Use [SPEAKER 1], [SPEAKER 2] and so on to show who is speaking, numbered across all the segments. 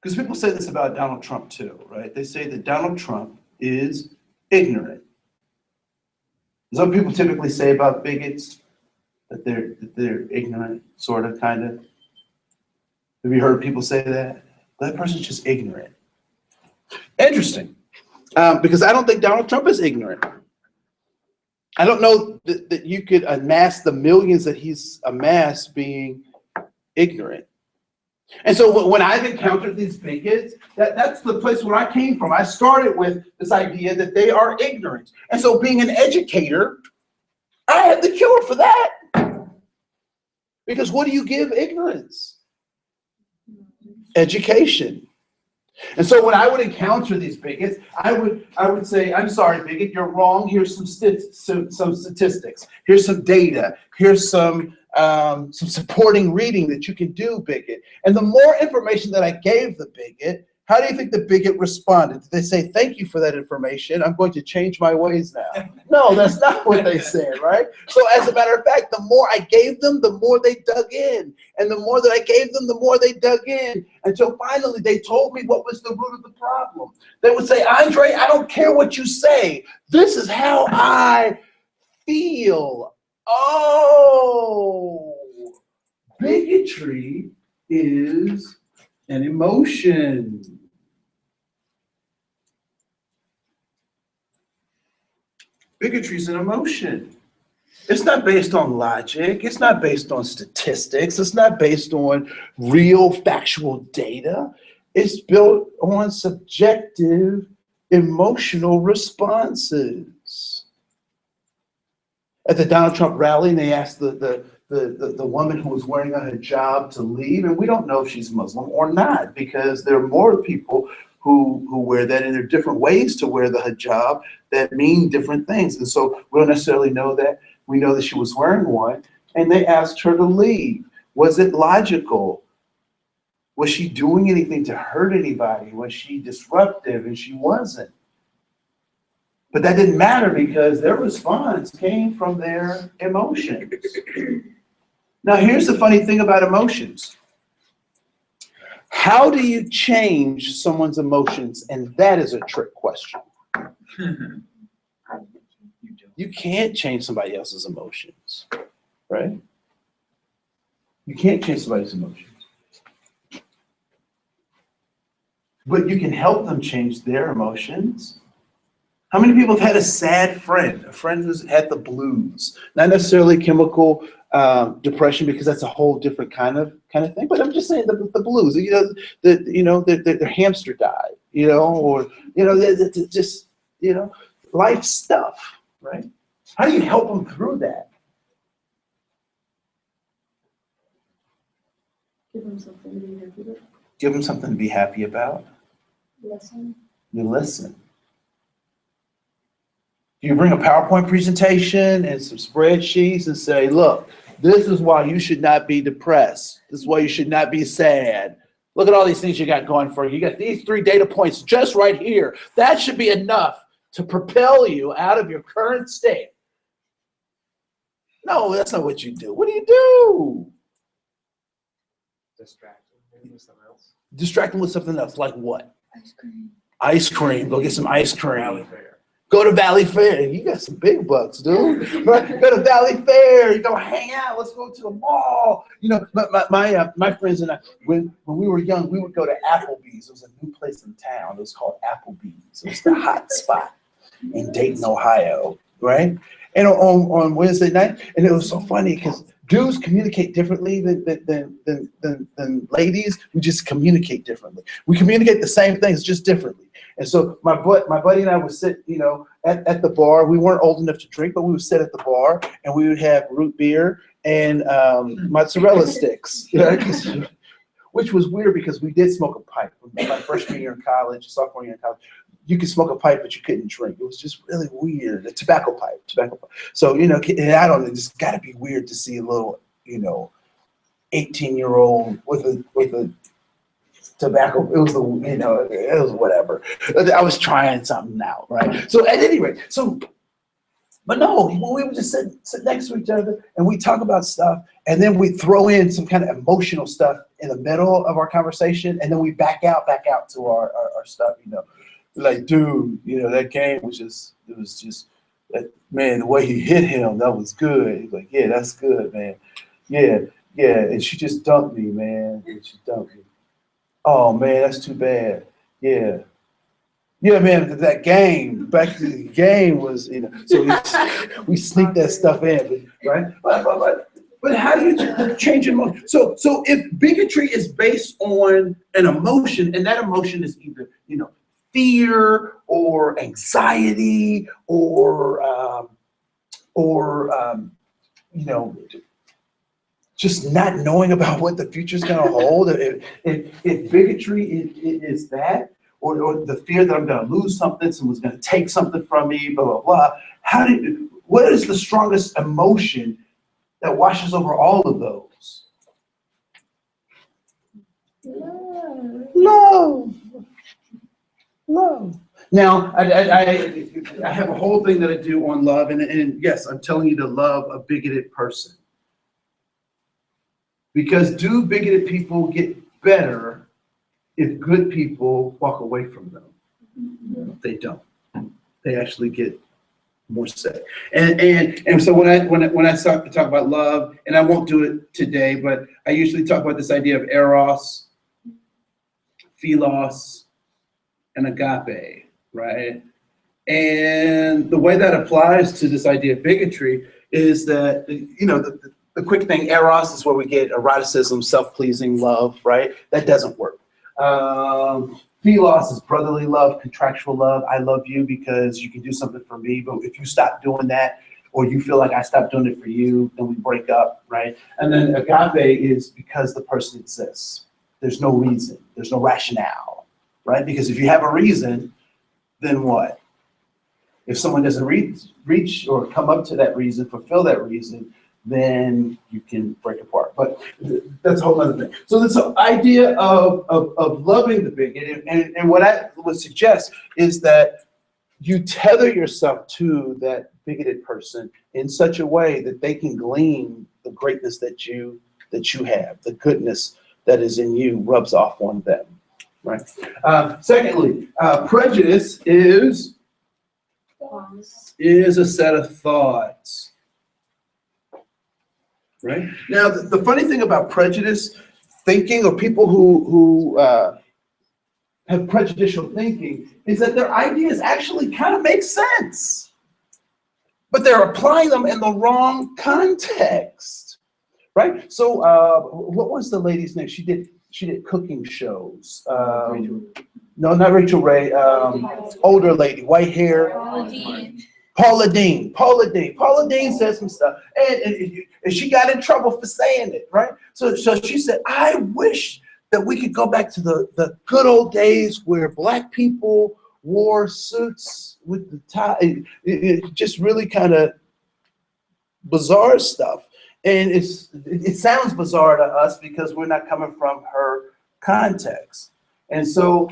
[SPEAKER 1] because people say this about Donald Trump too, right? They say that Donald Trump is ignorant. Some people typically say about bigots that they're ignorant, sort of, kind of. Have you heard people say that? That person's just ignorant. Interesting, because I don't think Donald Trump is ignorant. I don't know that you could amass the millions that he's amassed being ignorant. And so when I've encountered these bigots, that's the place where I came from. I started with this idea that they are ignorant. And so being an educator, I had the cure for that. Because what do you give ignorance? Education. And so when I would encounter these bigots, I would say, I'm sorry, bigot, you're wrong. Here's some statistics. Here's some data. Here's some supporting reading that you can do, bigot. And the more information that I gave the bigot, how do you think the bigot responded? Did they say, thank you for that information, I'm going to change my ways now? No, that's not what they said, right? So as a matter of fact, the more I gave them, the more they dug in. And the more that I gave them, the more they dug in. Until finally they told me what was the root of the problem. They would say, Andre, I don't care what you say. This is how I feel. Oh, bigotry is an emotion. Bigotry is an emotion. It's not based on logic. It's not based on statistics. It's not based on real factual data. It's built on subjective emotional responses. At the Donald Trump rally, they asked the woman who was wearing a hijab to leave, and we don't know if she's Muslim or not, because there are more people who wear that, and there are different ways to wear the hijab that mean different things. And so we don't necessarily know that. We know that she was wearing one, and they asked her to leave. Was it logical? Was she doing anything to hurt anybody? Was she disruptive? And she wasn't. But that didn't matter because their response came from their emotions. Now, here's the funny thing about emotions. How do you change someone's emotions? And that is a trick question. You can't change somebody else's emotions, right? You can't change somebody's emotions. But you can help them change their emotions. How many people have had a sad friend, a friend who's had the blues? Not necessarily chemical depression, because that's a whole different kind of thing. But I'm just saying the blues. Their hamster died. Or just life stuff, right? How do you help them through that?
[SPEAKER 2] Give them something to be happy about.
[SPEAKER 1] Give them something to be happy about.
[SPEAKER 2] Listen.
[SPEAKER 1] You listen. You bring a PowerPoint presentation and some spreadsheets and say, look, this is why you should not be depressed. This is why you should not be sad. Look at all these things you got going for you. You got these 3 data points just right here. That should be enough to propel you out of your current state. No, that's not what you do. What do you do?
[SPEAKER 3] Distract them with something else.
[SPEAKER 1] Distract them with something else. Like what?
[SPEAKER 2] Ice cream.
[SPEAKER 1] Ice cream. Go get some ice cream.
[SPEAKER 3] Valley Fair.
[SPEAKER 1] Go to Valley Fair. You got some big bucks, dude. Right? Go to Valley Fair. You go hang out. Let's go to the mall. My friends and I, when we were young, we would go to Applebee's. It was a new place in town. It was called Applebee's. It was the hot spot in Dayton, Ohio, right? And on Wednesday night, and it was so funny because dudes communicate differently than ladies. We just communicate differently. We communicate the same things, just differently. And so my buddy and I would sit, at the bar. We weren't old enough to drink, but we would sit at the bar and we would have root beer and mozzarella sticks, which was weird because we did smoke a pipe. My freshman year in college, sophomore year in college, you could smoke a pipe, but you couldn't drink. It was just really weird. A tobacco pipe. So, and I don't know, it's got to be weird to see a little, 18-year-old with a tobacco. It was it was whatever. I was trying something out, right? So at any rate, so But no, when we would just sit next to each other and we talk about stuff, and then we throw in some kind of emotional stuff in the middle of our conversation, and then we back out to our stuff, Like, dude, that game was just, it was just, that, man, the way he hit him, that was good. He's like, yeah, that's good, man. Yeah, and she just dumped me, man. And she dumped me. Oh, man, that's too bad. Yeah. Yeah, man, that game, back to the game was, so we sneak that stuff in, right? But how do you change emotion? So if bigotry is based on an emotion, and that emotion is either, fear or anxiety or just not knowing about what the future's going to hold. If bigotry is that, or the fear that I'm going to lose something, someone's going to take something from me, blah, blah, blah. What is the strongest emotion that washes over all of those? Love. Now, I have a whole thing that I do on love, and yes, I'm telling you to love a bigoted person. Because do bigoted people get better if good people walk away from them? They don't. They actually get more sick. And so when I start to talk about love, and I won't do it today, but I usually talk about this idea of eros, philos, and agape, right? And the way that applies to this idea of bigotry is that, the quick thing, eros is where we get eroticism, self-pleasing love, right? That doesn't work. Philos is brotherly love, contractual love. I love you because you can do something for me, but if you stop doing that, or you feel like I stopped doing it for you, then we break up, right? And then agape is because the person exists. There's no reason, there's no rationale, right? Because if you have a reason, then what? If someone doesn't reach or come up to that reason, fulfill that reason, then you can break apart. But that's a whole other thing. So this idea of loving the bigot, and what I would suggest is that you tether yourself to that bigoted person in such a way that they can glean the greatness that you have, the goodness that is in you rubs off on them, right? Secondly, prejudice is a set of thoughts. Right? Now, the funny thing about prejudice thinking, or people who have prejudicial thinking, is that their ideas actually kind of make sense, but they're applying them in the wrong context, right? So, what was the lady's name? She did cooking shows. No, not Rachel Ray. Older lady, white hair. Paula Deen said some stuff, and she got in trouble for saying it, right? So she said, I wish that we could go back to the good old days where Black people wore suits with the tie. It just really kind of bizarre stuff. And it sounds bizarre to us because we're not coming from her context. And so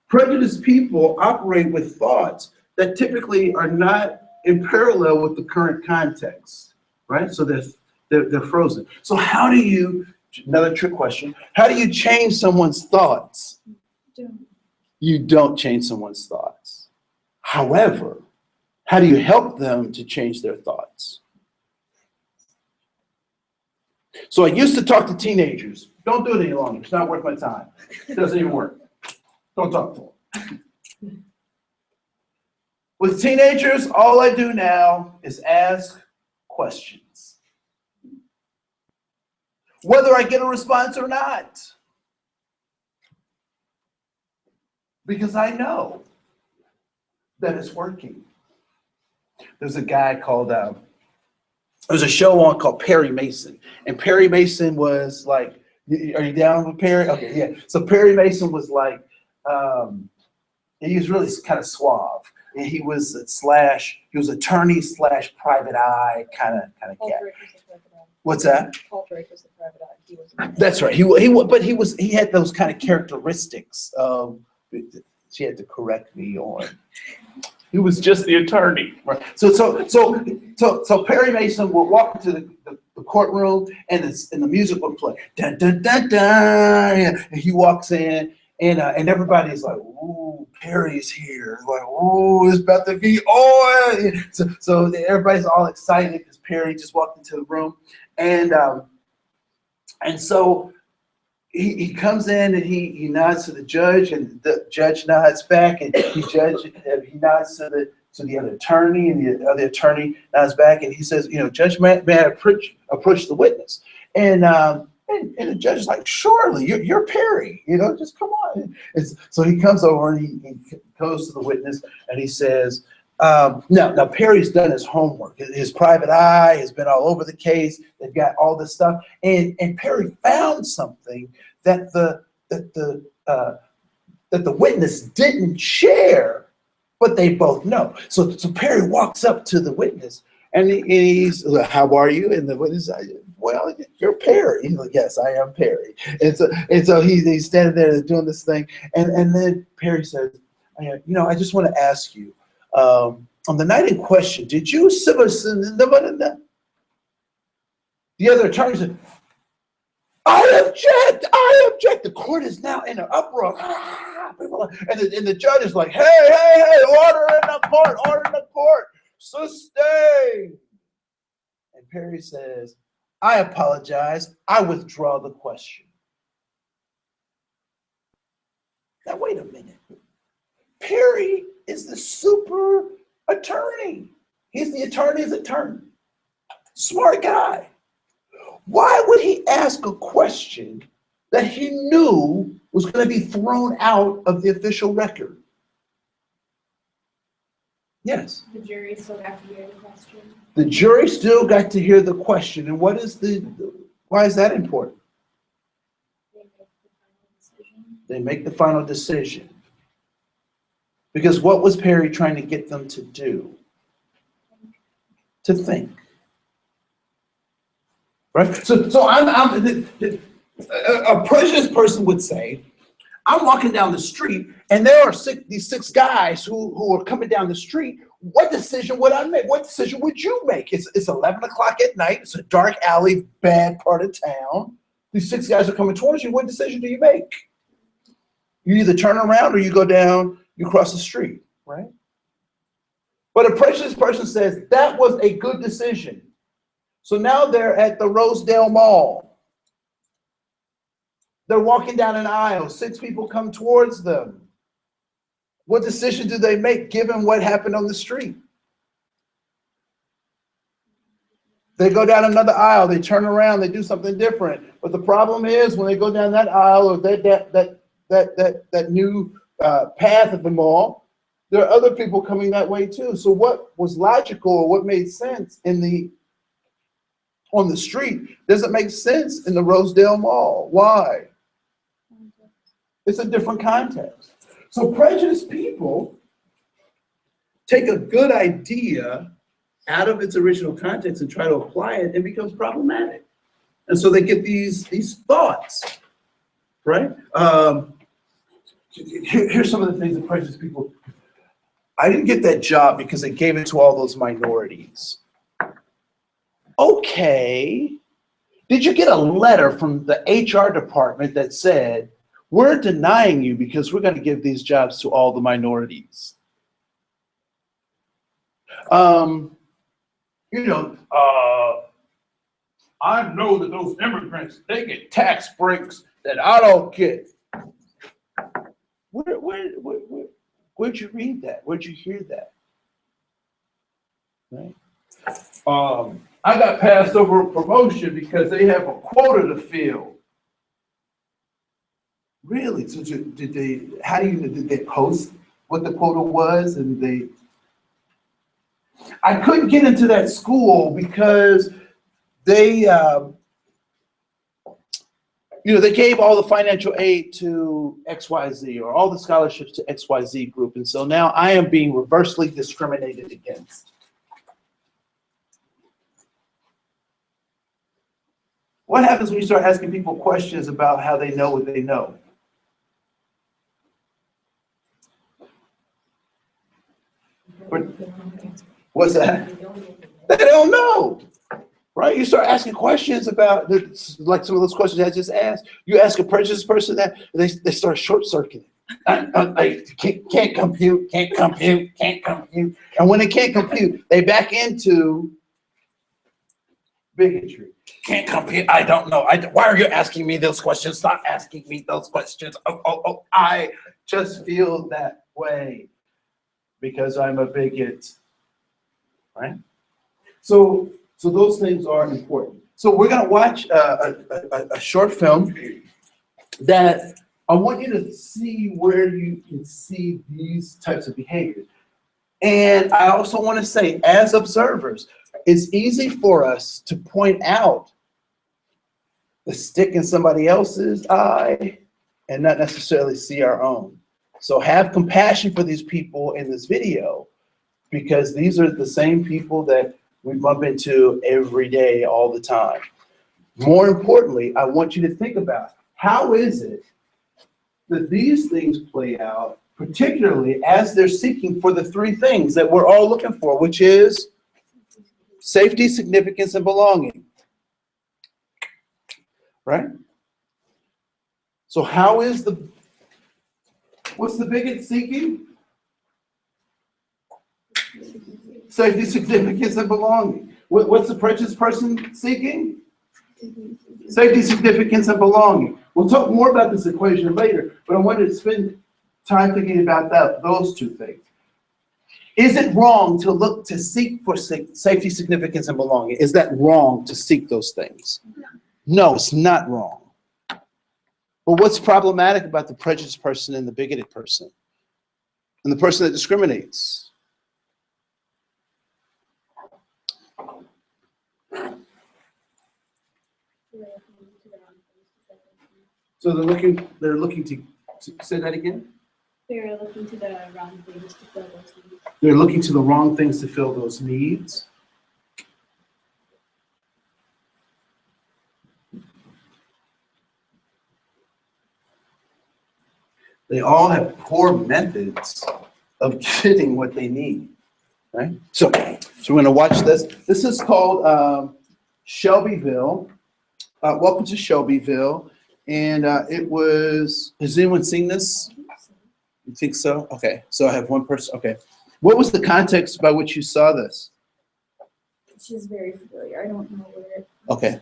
[SPEAKER 1] prejudiced people operate with thoughts that typically are not in parallel with the current context, right? So they're frozen. So how do you, another trick question, how do you change someone's thoughts? You don't change someone's thoughts. However, how do you help them to change their thoughts? So I used to talk to teenagers. Don't do it any longer. It's not worth my time. It doesn't even work. Don't talk to them. With teenagers, all I do now is ask questions. Whether I get a response or not. Because I know that it's working. There's a guy called, there's a show on called Perry Mason. And Perry Mason was like, are you down with Perry? Okay, yeah. So Perry Mason was like, he was really kind of suave. And he was attorney / private eye kind of guy. What's that?
[SPEAKER 2] Paul Drake was the private eye. He was.
[SPEAKER 1] That's right. He had those kind of characteristics of. She had to correct me on
[SPEAKER 3] He was just the attorney.
[SPEAKER 1] Right. So Perry Mason will walk into the courtroom, and the music will play. Dun, dun, dun, dun. And he walks in, and everybody's like, "Ooh, Perry's here!" Like, "Ooh, it's about to be on!" So everybody's all excited because Perry just walked into the room, and so he comes in and he nods to the judge, and the judge nods back, and he nods to the other attorney, and the other attorney nods back, and he says, "Judge, may I approach the witness?" And the judge is like, "Surely, you're Perry, just come on." And so he comes over and he goes to the witness and he says, now Perry's done his homework. His private eye has been all over the case. They've got all this stuff, and Perry found something that the witness didn't share, but they both know. So Perry walks up to the witness and he's like, "How are you?" And the witness, "Well, you're Perry." He's like, "Yes, I am Perry." And so he's standing there doing this thing, and then Perry says, "I just want to ask you, on the night in question, did you the other attorney said, "I object! I object!" The court is now in an uproar. And the judge is like, hey, order in the court, order in the court, sustain. And Perry says, "I apologize. I withdraw the question." Now, wait a minute. Perry is the super attorney. He's the attorney's attorney. Smart guy. Why would he ask a question that he knew was going to be thrown out of the official record? Yes.
[SPEAKER 2] The jury still got to hear the question.
[SPEAKER 1] The jury still got to hear the question. And why is that important? They make the final decision. Because what was Perry trying to get them to do? To think. Right? So a prejudiced person would say, I'm walking down the street and there are these six guys who are coming down the street. What decision would I make? What decision would you make? It's 11 o'clock at night. It's a dark alley, bad part of town. These six guys are coming towards you. What decision do you make? You either turn around or you go down, you cross the street, right? But a prejudiced person says that was a good decision. So now they're at the Rosedale Mall. They're walking down an aisle. Six people come towards them. What decision do they make given what happened on the street? They go down another aisle. They turn around. They do something different. But the problem is when they go down that aisle or that new path at the mall, there are other people coming that way too. So what was logical or what made sense on the street doesn't make sense in the Rosedale Mall. Why? It's a different context. So prejudiced people take a good idea out of its original context and try to apply it, and becomes problematic. And so they get these thoughts, right? Here's some of the things that prejudiced people. I didn't get that job because they gave it to all those minorities. Okay. Did you get a letter from the HR department that said, we're denying you because we're going to give these jobs to all the minorities? I know that those immigrants, they get tax breaks that I don't get. Where'd you read that? Where'd you hear that? Right? I got passed over a promotion because they have a quota to fill. Really? So did they post what the quota was? And I couldn't get into that school because they gave all the financial aid to XYZ or all the scholarships to XYZ group. And so now I am being reversely discriminated against. What happens when you start asking people questions about how they know what they know? What's that? They don't know, right? You start asking questions about, like some of those questions I just asked. You ask a prejudice person that, they start short-circuiting. I can't compute. And when they can't compute, they back into bigotry. Can't compute. I don't know. Why are you asking me those questions? Stop asking me those questions. Oh, I just feel that way because I'm a bigot, right? So those things are important. So we're going to watch a short film that I want you to see where you can see these types of behaviors. And I also want to say, as observers, it's easy for us to point out the stick in somebody else's eye and not necessarily see our own. So have compassion for these people in this video, because these are the same people that we bump into every day, all the time. More importantly, I want you to think about, how is it that these things play out, particularly as they're seeking for the three things that we're all looking for, which is safety, significance, and belonging, right? So what's the bigot seeking? Safety, significance, and belonging. What's the prejudice person seeking? Safety, significance, and belonging. We'll talk more about this equation later, but I wanted to spend time thinking about those two things. Is it wrong to seek for safety, significance, and belonging? Is that wrong to seek those things? No, it's not wrong. But what's problematic about the prejudiced person and the bigoted person and the person that discriminates? So they're looking to say that again?
[SPEAKER 2] They're looking to the wrong things to fill those needs.
[SPEAKER 1] They're looking to the wrong things to fill those needs. They all have poor methods of getting what they need, right? So we're going to watch this. This is called Shelbyville. Welcome to Shelbyville. And has anyone seen this? You think so? Okay, so I have one person. Okay. What was the context by which you saw this?
[SPEAKER 2] It's just very familiar. I don't know where.
[SPEAKER 1] Okay.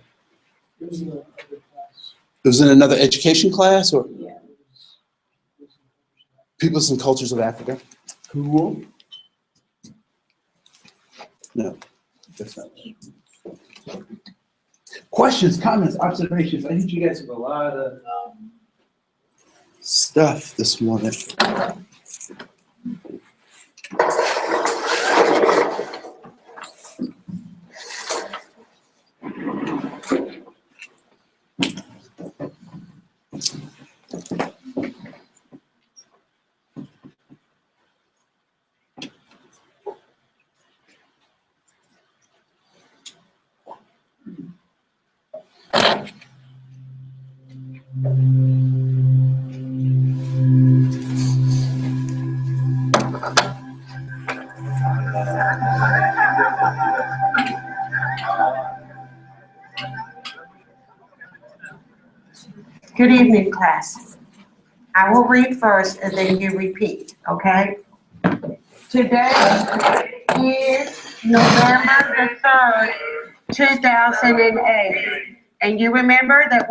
[SPEAKER 1] It was in another education class, or?
[SPEAKER 2] Yeah.
[SPEAKER 1] Peoples and Cultures of Africa. Cool. No, that's not it. Questions, comments, observations. I think you guys have a lot of stuff this morning.
[SPEAKER 3] Good evening, class. I will read first and then you repeat, okay? Today is November the 3rd, 2008. And you remember that